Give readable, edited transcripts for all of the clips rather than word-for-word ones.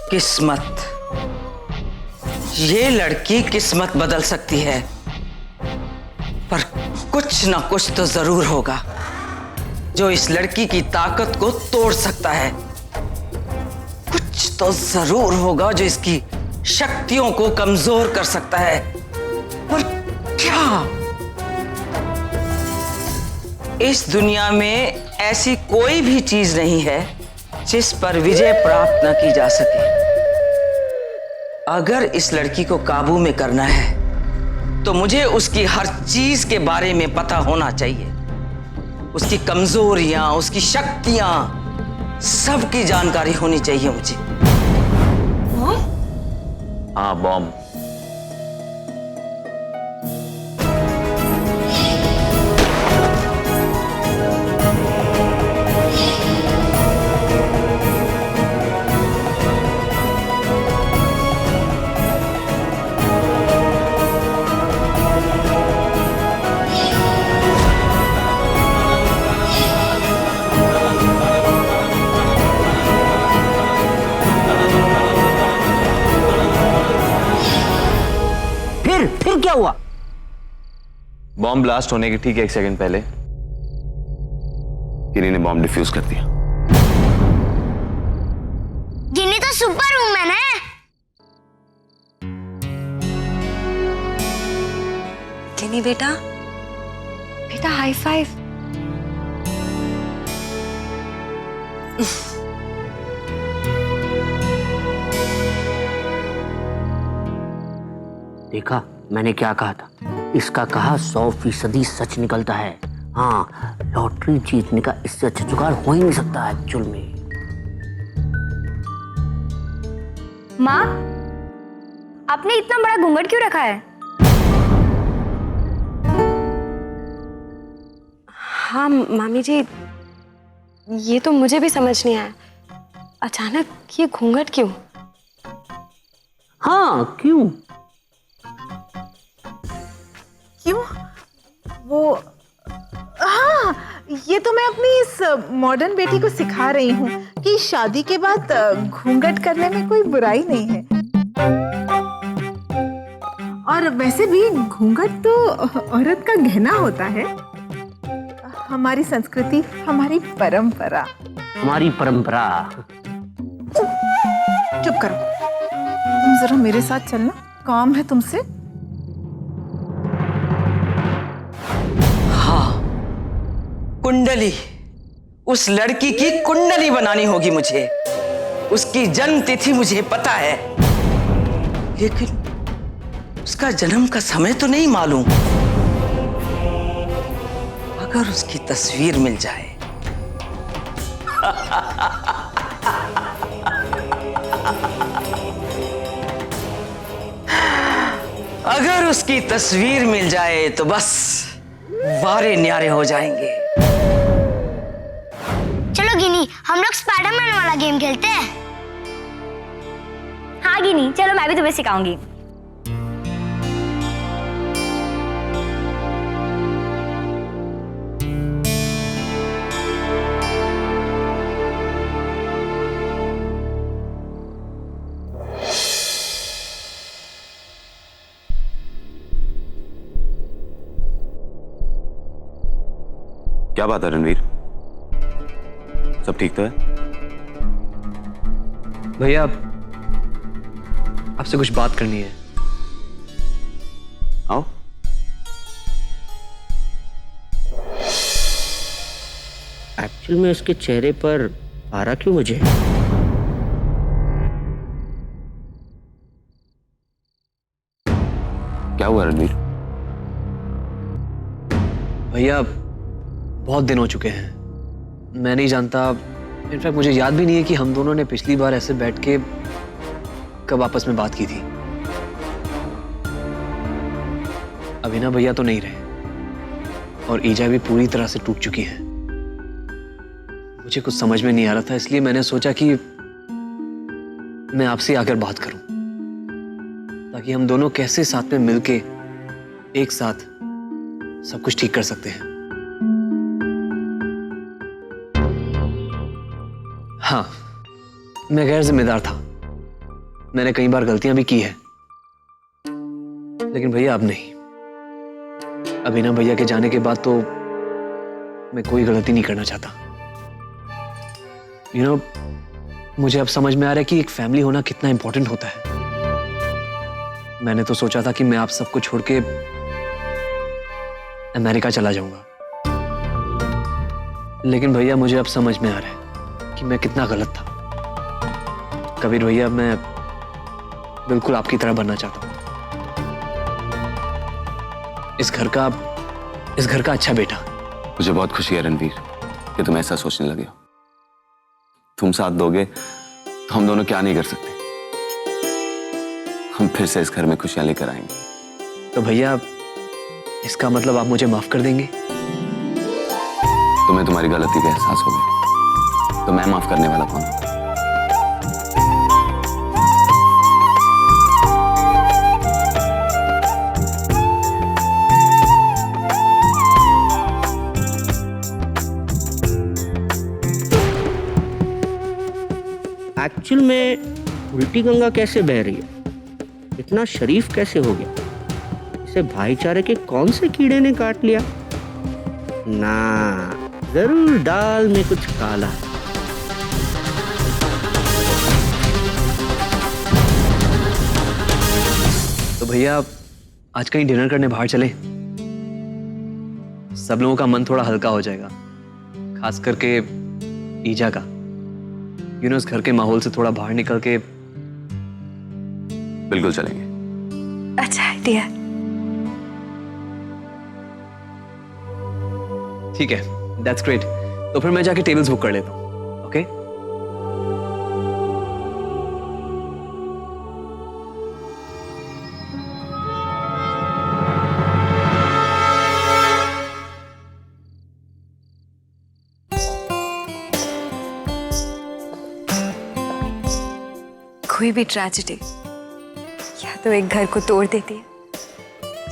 किस्मत, ये लड़की किस्मत बदल सकती है, पर कुछ ना कुछ तो जरूर होगा जो इस लड़की की ताकत को तोड़ सकता है। कुछ तो जरूर होगा जो इसकी शक्तियों को कमजोर कर सकता है, पर क्या? इस दुनिया में ऐसी कोई भी चीज नहीं है जिस पर विजय प्राप्त न की जा सके। अगर इस लड़की को काबू में करना है तो मुझे उसकी हर चीज के बारे में पता होना चाहिए। उसकी कमजोरियां, उसकी शक्तियां, सबकी जानकारी होनी चाहिए मुझे। हाँ, बॉम्ब। फिर क्या हुआ? बॉम्ब ब्लास्ट होने के ठीक 1 सेकंड पहले गिनी ने बॉम्ब डिफ्यूज कर दिया। गिनी तो सुपर वुमन है। गिनी बेटा, बेटा हाई फाइव। देखा मैंने क्या कहा था? इसका कहा 100% सच निकलता है। हाँ, लॉटरी जीतने का इससे अच्छा जुगाड़ हो ही नहीं सकता एक्चुअल में। माँ, आपने इतना बड़ा घूंघट क्यों रखा है? हाँ मामी जी, ये तो मुझे भी समझ नहीं आया, अचानक ये घूंघट क्यों? हाँ, क्यों? क्यों? वो हाँ, ये तो मैं अपनी इस मॉडर्न बेटी को सिखा रही हूँ कि शादी के बाद घूंघट करने में कोई बुराई नहीं है। और वैसे भी घूंघट तो औरत का गहना होता है। हमारी संस्कृति, हमारी परंपरा। हमारी परंपरा। चुप करो, तुम जरा मेरे साथ चलना, काम है तुमसे। कुंडली, उस लड़की की कुंडली बनानी होगी मुझे। उसकी जन्म तिथि मुझे पता है, लेकिन उसका जन्म का समय तो नहीं मालूम। अगर उसकी तस्वीर मिल जाए अगर उसकी तस्वीर मिल जाए तो बस वारे न्यारे हो जाएंगे। चलो गिनी, हम लोग स्पाइडरमैन वाला गेम खेलते हैं। हाँ गिनी, चलो मैं भी तुम्हें सिखाऊंगी। क्या बात है रणवीर, सब ठीक तो है? भैया आपसे कुछ बात करनी है। आओ। एक्चुअल में इसके चेहरे पर आरा क्यों मुझे? क्या हुआ रणवीर? भैया बहुत दिन हो चुके हैं, मैं नहीं जानता, इनफैक्ट मुझे याद भी नहीं है कि हम दोनों ने पिछली बार ऐसे बैठ के कब आपस में बात की थी। अभिनव भैया तो नहीं रहे और ईजा भी पूरी तरह से टूट चुकी है। मुझे कुछ समझ में नहीं आ रहा था, इसलिए मैंने सोचा कि मैं आपसे आकर बात करूं, ताकि हम दोनों कैसे साथ में मिलके एक साथ सब कुछ ठीक कर सकते हैं। हाँ, मैं गैर जिम्मेदार था, मैंने कई बार गलतियां भी की है, लेकिन भैया अब नहीं। अभिनव भैया के जाने के बाद तो मैं कोई गलती नहीं करना चाहता। मुझे अब समझ में आ रहा है कि एक फैमिली होना कितना इंपॉर्टेंट होता है। मैंने तो सोचा था कि मैं आप सबको छोड़ के अमेरिका चला जाऊंगा, लेकिन भैया मुझे अब समझ में आ रहा है कि मैं कितना गलत था। कबीर भैया, मैं बिल्कुल आपकी तरह बनना चाहता हूं, इस घर का अच्छा बेटा। मुझे बहुत खुशी है रणवीर कि तुम ऐसा सोचने लगे हो। तुम साथ दोगे तो हम दोनों क्या नहीं कर सकते। हम फिर से इस घर में खुशियां लेकर आएंगे। तो भैया, इसका मतलब आप मुझे माफ कर देंगे? तुम्हें तुम्हारी गलती का एहसास हो गया तो मैं माफ करने वाला कौन हूं? एक्चुअल में उल्टी गंगा कैसे बह रही है? इतना शरीफ कैसे हो गया? इसे भाईचारे के कौन से कीड़े ने काट लिया? ना, जरूर दाल में कुछ काला है। तो भैया, आज कहीं डिनर करने बाहर चले? सब लोगों का मन थोड़ा हल्का हो जाएगा, खास करके ईजा का। इस घर के माहौल से थोड़ा बाहर निकल के। बिल्कुल चलेंगे। अच्छा आइडिया। ठीक है, दैट्स ग्रेट। तो फिर मैं जाके टेबल्स बुक कर लेता हूँ। ओके? कोई भी ट्रेजेडी या तो एक घर को तोड़ देती है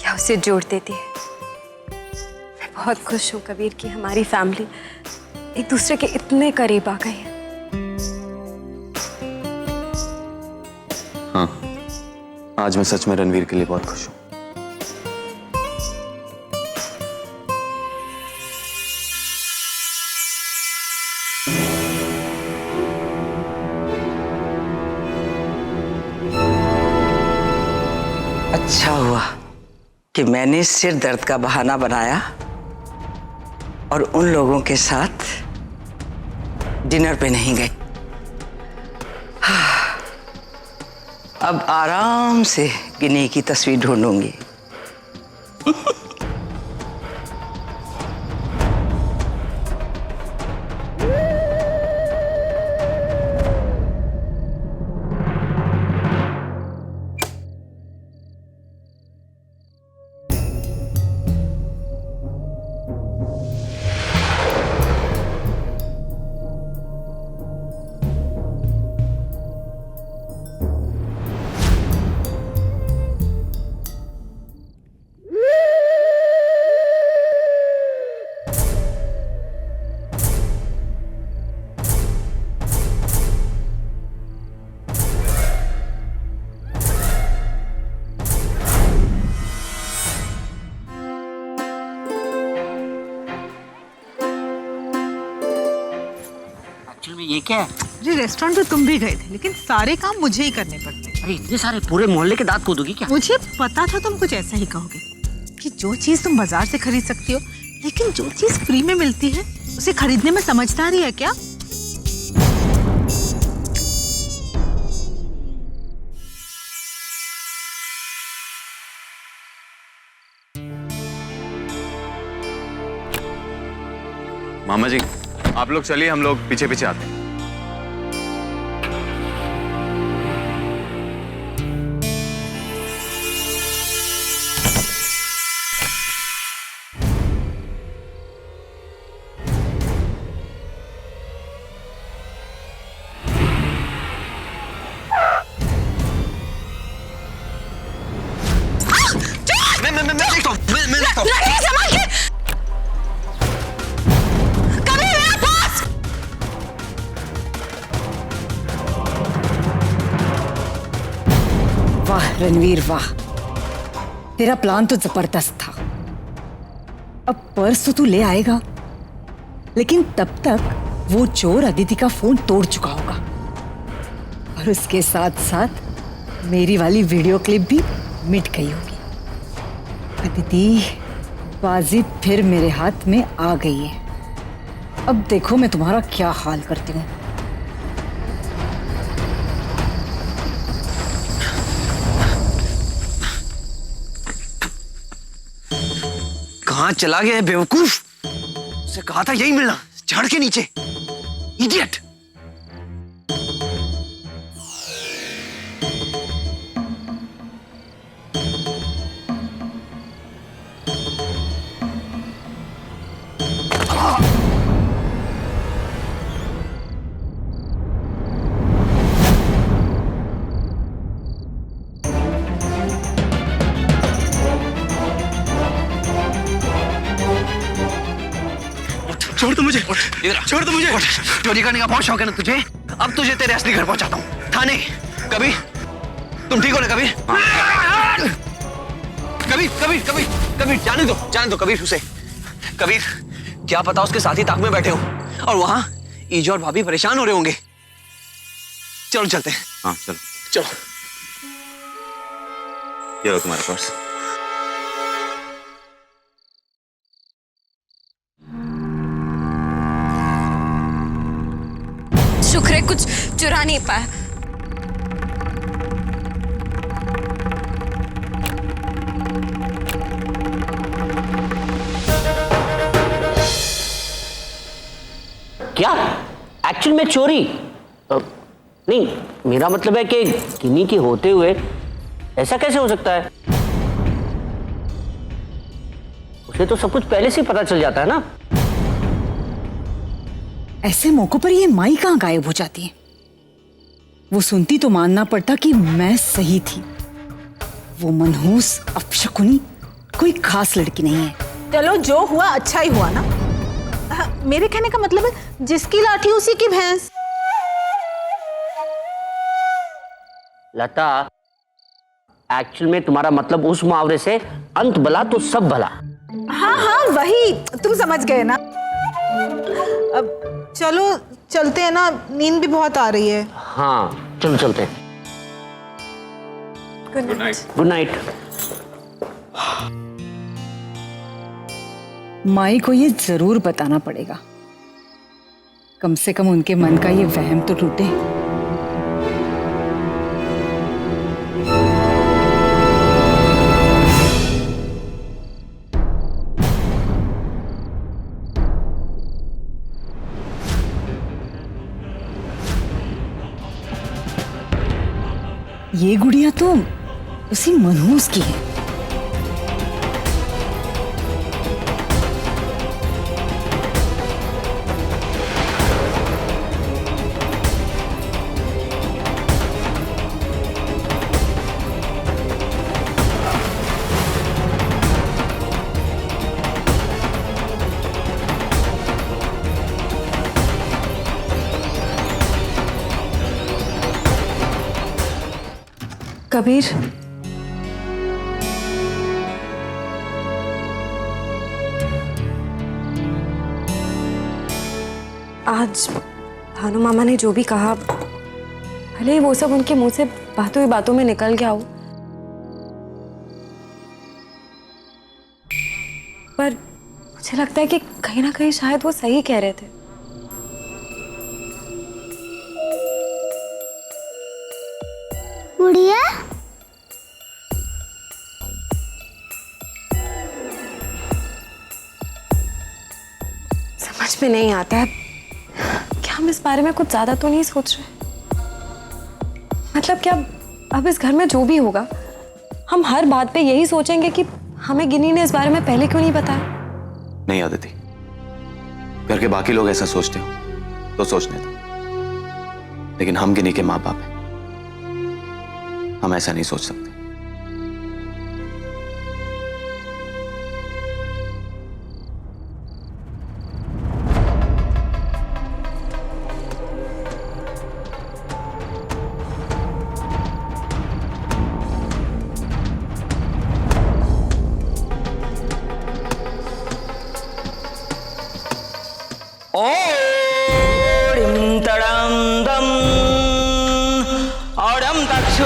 या उसे जोड़ देती है। मैं बहुत खुश हूँ कबीर कि हमारी फैमिली एक दूसरे के इतने करीब आ गई है। हाँ, आज मैं सच में रणवीर के लिए बहुत खुश हूं। अच्छा हुआ कि मैंने सिर दर्द का बहाना बनाया और उन लोगों के साथ डिनर पे नहीं गई। अब आराम से गिनी की तस्वीर ढूंढूंगी। ये क्या है? अरे रेस्टोरेंट पे तुम भी गए थे, लेकिन सारे काम मुझे ही करने पड़ते। अरे इतने सारे, पूरे मोहल्ले के दांत खोदोगी क्या? मुझे पता था तुम कुछ ऐसा ही कहोगे कि जो चीज तुम बाजार से खरीद सकती हो, लेकिन जो चीज फ्री में मिलती है उसे खरीदने में समझदारी है क्या? मामा जी, आप लोग चलिए, हम लोग पीछे पीछे आते हैं। वाह रणवीर वाह, तेरा प्लान तो जबरदस्त था। अब पर्स तो तू ले आएगा, लेकिन तब तक वो चोर अदिति का फोन तोड़ चुका होगा और उसके साथ साथ मेरी वाली वीडियो क्लिप भी मिट गई होगी। अदिति, बाजी फिर मेरे हाथ में आ गई है। अब देखो मैं तुम्हारा क्या हाल करती हूँ। कहाँ चला गया है बेवकूफ? उसे कहा था यही मिलना, झाड़ के नीचे। इडियट। छोड़ दो मुझे, छोड़ दो मुझे। चोरी करने का बहुत शौक है ना तुझे? अब तुझे तेरे असली घर पहुंचाता हूँ, थाने। कबीर, तुम ठीक हो ना कबीर? कबीर कबीर कबीर कबीर, जाने दो कबीर उसे। कबीर, क्या पता उसके साथी ताक में बैठे हो और वहां ईजा और भाभी परेशान हो रहे होंगे। चलो चलते हैं। हाँ चलो। चलो। ये लो तुम्हारा पर्स। शुक्र है कुछ चुरा नहीं पाया। क्या एक्चुअल में चोरी? नहीं, मेरा मतलब है कि किन्हीं के होते हुए ऐसा कैसे हो सकता है? उसे तो सब कुछ पहले से ही पता चल जाता है ना। ऐसे मौकों पर ये माई कहाँ गायब हो जाती है? वो सुनती तो मानना पड़ता कि मैं सही थी। वो मनहूस अपशकुनी कोई खास लड़की नहीं है। चलो जो हुआ अच्छा ही हुआ ना। मेरे कहने का मतलब है जिसकी लाठी उसी की भैंस। लता, एक्चुअल में तुम्हारा मतलब उस मुहावरे से अंत भला तो सब भला। हाँ हाँ वही, तुम समझ गए ना। अब चलो चलते हैं ना, नींद भी बहुत आ रही है। हाँ चलो चलते हैं। Good night. Good night. माई को ये जरूर बताना पड़ेगा, कम से कम उनके मन का ये वहम तो टूटे। ये गुड़िया तो उसी मनहूस की है। कबीर, आज भानु मामा ने जो भी कहा, भले ही वो सब उनके मुंह से बातों ही बातों में निकल गया हो, पर मुझे लगता है कि कहीं ना कहीं शायद वो सही कह रहे थे। गुड़िया, समझ में नहीं आता है, क्या हम इस बारे में कुछ ज्यादा तो नहीं सोच रहे? मतलब क्या अब इस घर में जो भी होगा, हम हर बात पे यही सोचेंगे कि हमें गिनी ने इस बारे में पहले क्यों नहीं बताया? नहीं आदिति, घर के बाकी लोग ऐसा सोचते हो तो सोचने दो, लेकिन हम गिनी के माँ बाप हैं, हम ऐसा नहीं सोच सकते। यम दक्षो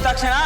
दक्षिणा।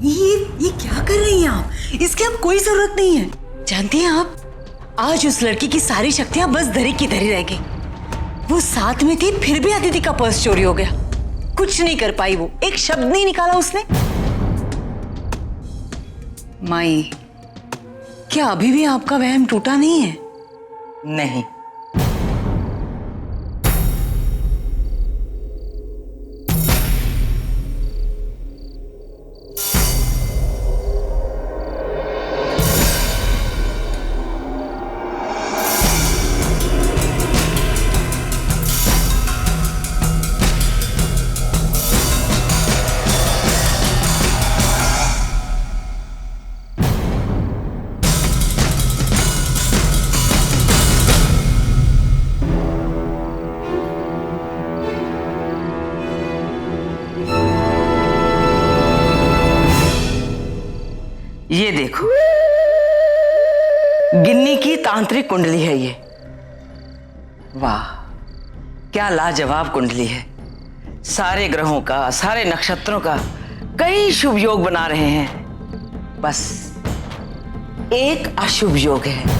ये क्या कर रही हैं आप? इसकी अब कोई जरूरत नहीं है। जानती हैं आप, आज उस लड़की की सारी शक्तियां बस धरी की धरी रह गई। वो साथ में थी, फिर भी अदिति का पर्स चोरी हो गया। कुछ नहीं कर पाई, वो एक शब्द नहीं निकाला उसने। माई, क्या अभी भी आपका वहम टूटा नहीं है? नहीं, ये देखो, गिन्नी की तांत्रिक कुंडली है ये। वाह, क्या लाजवाब कुंडली है। सारे ग्रहों का, सारे नक्षत्रों का कई शुभ योग बना रहे हैं। बस एक अशुभ योग है।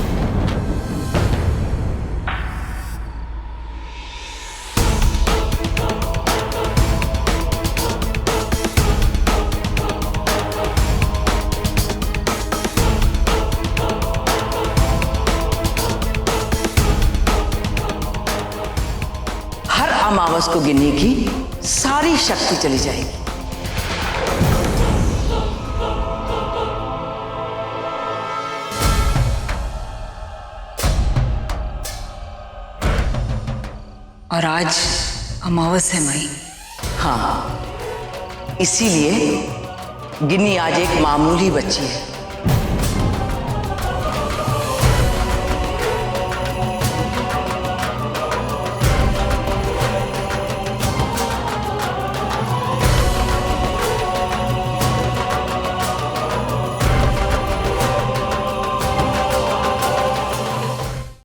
अमावस को गिन्नी की सारी शक्ति चली जाएगी। और आज अमावस है माई। हाँ, इसीलिए गिन्नी आज एक मामूली बच्ची है,